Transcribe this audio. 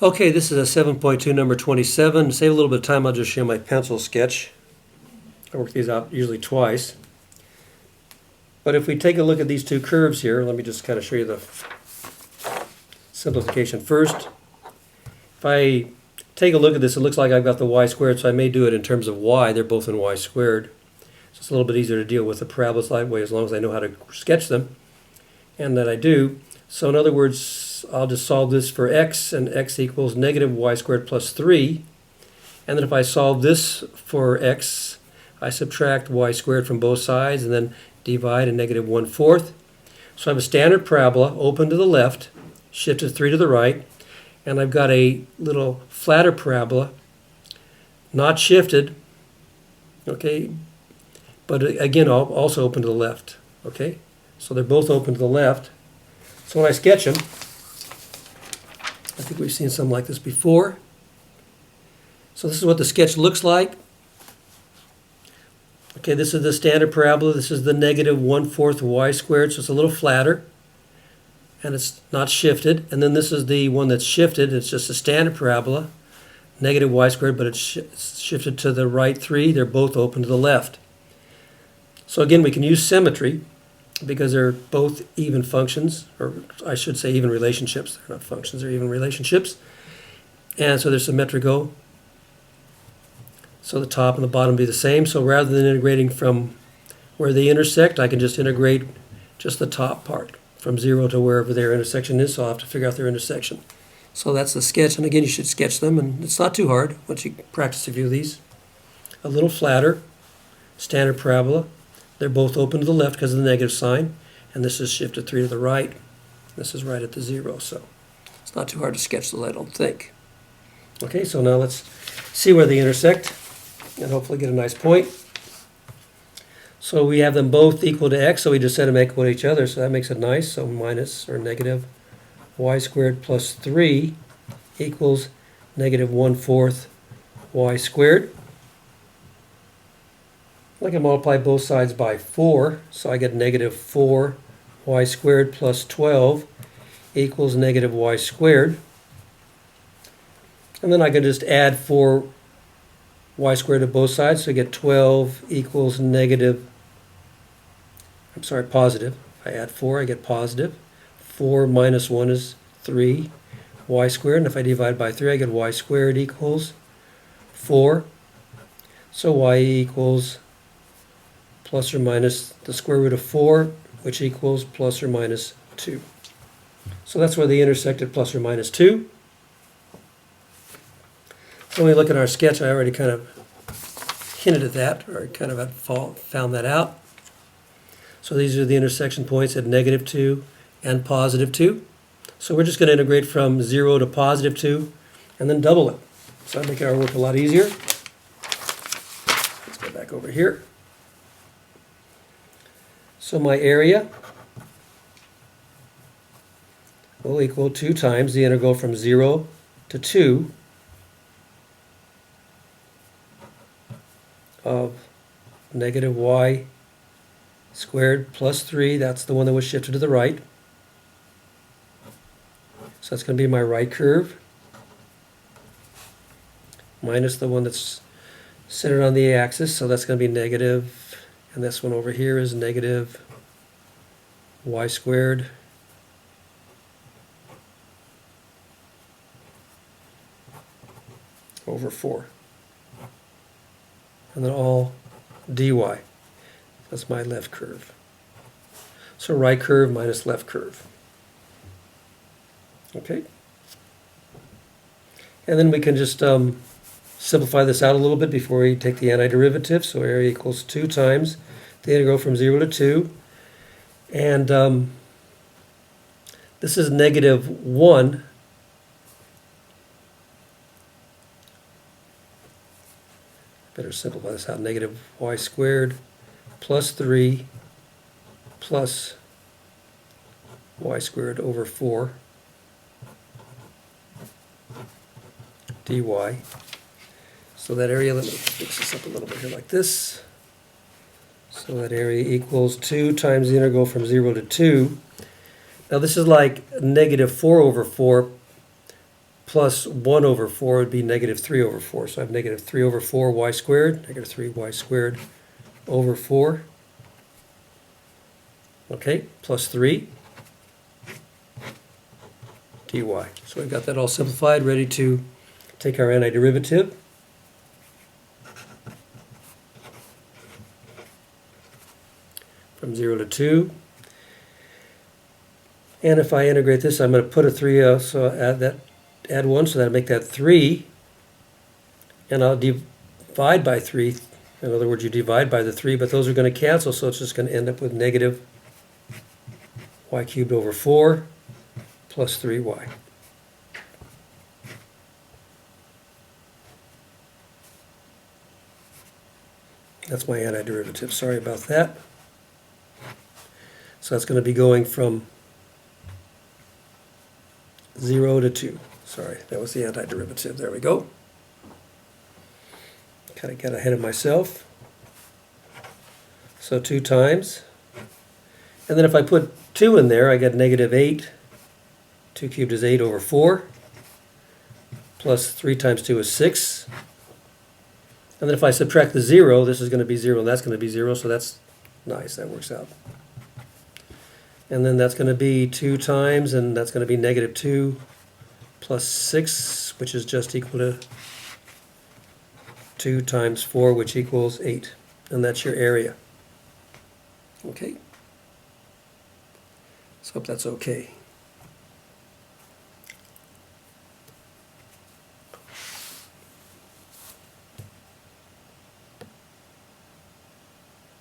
Okay, this is a 7.2, number 27. To save a little bit of time, I'll just show my pencil sketch. I work these out usually twice. But if we take a look at these two curves here, let me just kind of show you the simplification first. If I take a look at this, it looks like I've got the y squared, so I may do it in terms of y. They're both in y squared. So it's a little bit easier to deal with the parabolas that way as long as I know how to sketch them, and that I do. So in other words, I'll just solve this for x, and x equals negative y squared plus 3. And then if I solve this for x, I subtract y squared from both sides and then divide in negative 1/4. So I have a standard parabola open to the left, shifted 3 to the right, and I've got a little flatter parabola, not shifted, okay, but again also open to the left, okay? So they're both open to the left. So when I sketch them, I think we've seen something like this before. So this is what the sketch looks like. Okay, this is the standard parabola. This is the negative 1/4 y squared, so it's a little flatter, and it's not shifted. And then this is the one that's shifted. It's just a standard parabola, negative y squared, but it's shifted to the right 3. They're both open to the left. So again, we can use symmetry because they're both even functions, or I should say even relationships. They're not functions, they're even relationships. And so they're symmetrical. So the top and the bottom be the same. So rather than integrating from where they intersect, I can just integrate just the top part from 0 to wherever their intersection is. So I'll have to figure out their intersection. So that's the sketch. And again, you should sketch them, and it's not too hard once you practice a few of these. A little flatter, standard parabola. They're both open to the left because of the negative sign, and this is shifted 3 to the right. This is right at the 0, so it's not too hard to sketch those, I don't think. Okay, so now let's see where they intersect and hopefully get a nice point. So we have them both equal to x, so we just set them equal to each other, so that makes it nice. So minus or negative y squared plus 3 equals negative 1/4 y squared. I can multiply both sides by 4, so I get negative 4 y squared plus 12 equals negative y squared. And then I can just add 4 y squared to both sides, so I get 12 equals positive. If I add 4, I get positive. 4 minus 1 is 3 y squared, and if I divide by 3, I get y squared equals 4. So y equals plus or minus the square root of 4, which equals plus or minus 2. So that's where they intersected, plus or minus 2. So when we look at our sketch, I already kind of hinted at that, or kind of had found that out. So these are the intersection points at negative 2 and positive 2. So we're just going to integrate from 0 to positive 2 and then double it. So that'll make our work a lot easier. Let's go back over here. So my area will equal 2 times the integral from 0 to 2 of negative y squared plus 3. That's the one that was shifted to the right. So that's going to be my right curve minus the one that's centered on the axis. So that's going to be negative. And this one over here is negative y squared over 4. And then all dy. That's my left curve. So right curve minus left curve. Okay. And then we can just simplify this out a little bit before we take the antiderivative. So area equals 2 times the integral from 0 to 2. And this is negative 1. Better simplify this out. Negative y squared plus 3 plus y squared over 4 dy. So that area, let me fix this up a little bit here like this. So that area equals 2 times the integral from 0 to 2. Now this is like negative 4 over 4 plus 1 over 4 would be negative 3 over 4. So I have negative 3 over 4 y squared, negative 3y squared over 4. Okay, plus 3 dy. So we've got that all simplified, ready to take our antiderivative. From 0 to 2. And if I integrate this, I'm going to put a 3, so add 1, so that'll make that 3. And I'll divide by 3. In other words, you divide by the 3, but those are going to cancel, so it's just going to end up with negative y cubed over 4 plus 3y. That's my antiderivative. Sorry about that. So that's going to be going from 0 to 2. Sorry, that was the antiderivative. There we go. Kind of got ahead of myself. So 2 times. And then if I put 2 in there, I get negative 8. 2 cubed is 8 over 4. Plus 3 times 2 is 6. And then if I subtract the 0, this is going to be 0 and that's going to be 0. So that's nice. That works out. And then that's going to be 2 times, and that's going to be negative 2 plus 6, which is just equal to 2 times 4, which equals 8. And that's your area. Okay? So hope that's okay.